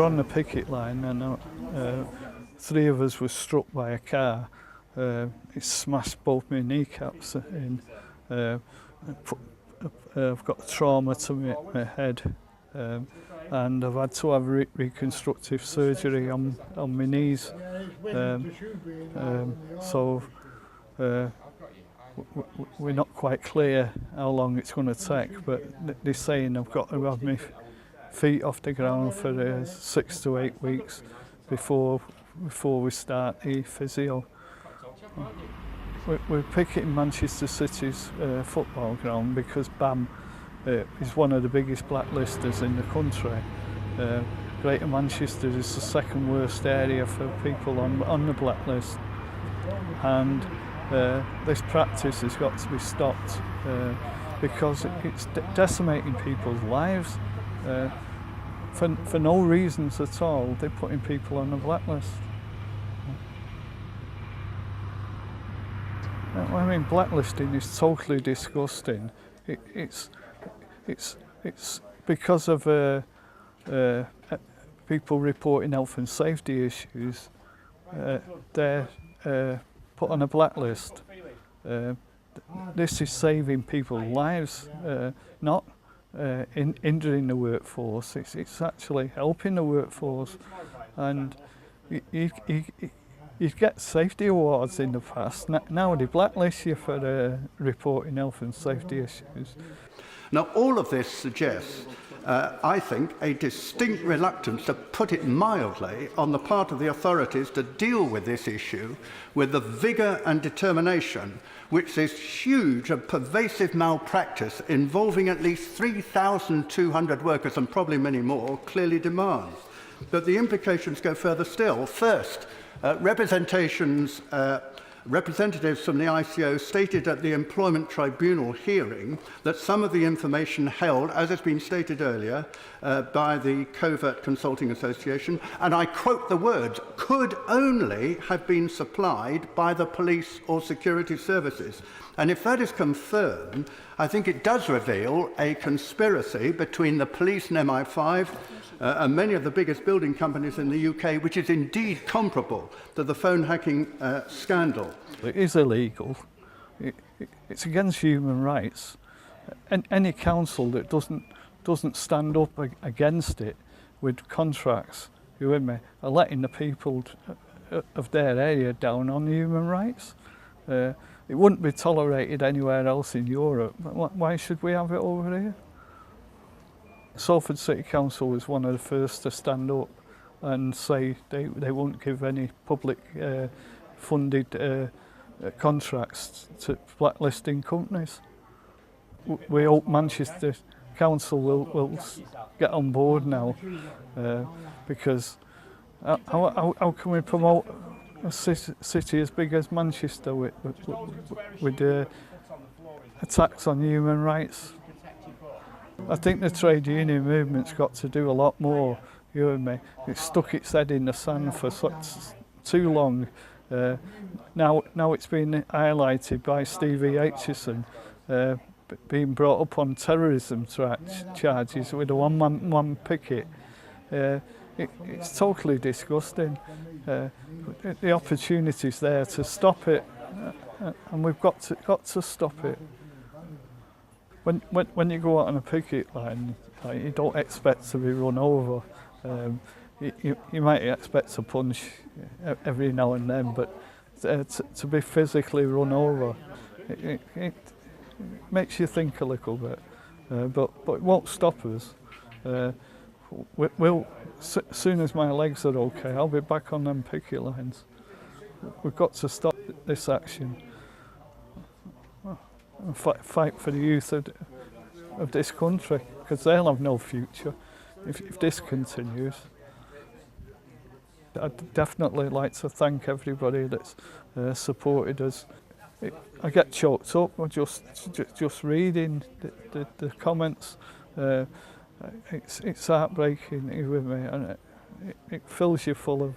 on the picket line, and 3 of us were struck by a car. It smashed both my kneecaps in. I've got trauma to my head, and I've had to have reconstructive surgery on my knees. So we're not quite clear how long it's going to take, but they're saying I've got to have my feet off the ground for 6 to 8 weeks before we start the physio. We're picketing Manchester City's football ground because BAM is one of the biggest blacklisters in the country. Greater Manchester is the 2nd worst area for people on the blacklist, and this practice has got to be stopped because it's decimating people's lives. For no reasons at all, they're putting people on the blacklist. I mean, blacklisting is totally disgusting. It's because of people reporting health and safety issues. They're put on a blacklist. This is saving people's lives, not hindering the workforce. It's actually helping the workforce, and you get safety awards in the past. Now they blacklist you for reporting health and safety issues. Now, all of this suggests, I think, a distinct reluctance, to put it mildly, on the part of the authorities to deal with this issue with the vigour and determination which this huge and pervasive malpractice involving at least 3,200 workers, and probably many more, clearly demands. But the implications go further still. First, representatives from the ICO stated at the Employment Tribunal hearing that some of the information held, as has been stated earlier, by the Covert Consulting Association, and I quote the words, could only have been supplied by the police or security services. And if that is confirmed, I think it does reveal a conspiracy between the police and MI5 and many of the biggest building companies in the UK, which is indeed comparable to the phone hacking scandal. It is illegal. It's against human rights. And any council that doesn't stand up against it with contracts, you with me, are letting the people of their area down on human rights. It wouldn't be tolerated anywhere else in Europe. Why should we have it over here? Salford City Council was one of the first to stand up and say they won't give any public funded contracts to blacklisting companies. We hope Manchester Council will get on board now, because how can we promote a city as big as Manchester with attacks on human rights? I think the trade union movement's got to do a lot more, you and me. It's stuck its head in the sand for too long. Now it's been highlighted by Stevie Aitchison being brought up on terrorism charges with a one-man picket. It's totally disgusting. The opportunity's there to stop it, and we've got to stop it. When you go out on a picket line, you don't expect to be run over. You might expect a punch every now and then, but to be physically run over, it makes you think a little bit. But it won't stop us. As soon as my legs are okay, I'll be back on them picket lines. We've got to stop this action. And fight for the youth of this country, because they'll have no future if this continues. I'd definitely like to thank everybody that's supported us. I get choked up just reading the comments. It's heartbreaking, you with me, and it fills you full of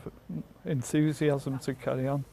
enthusiasm to carry on.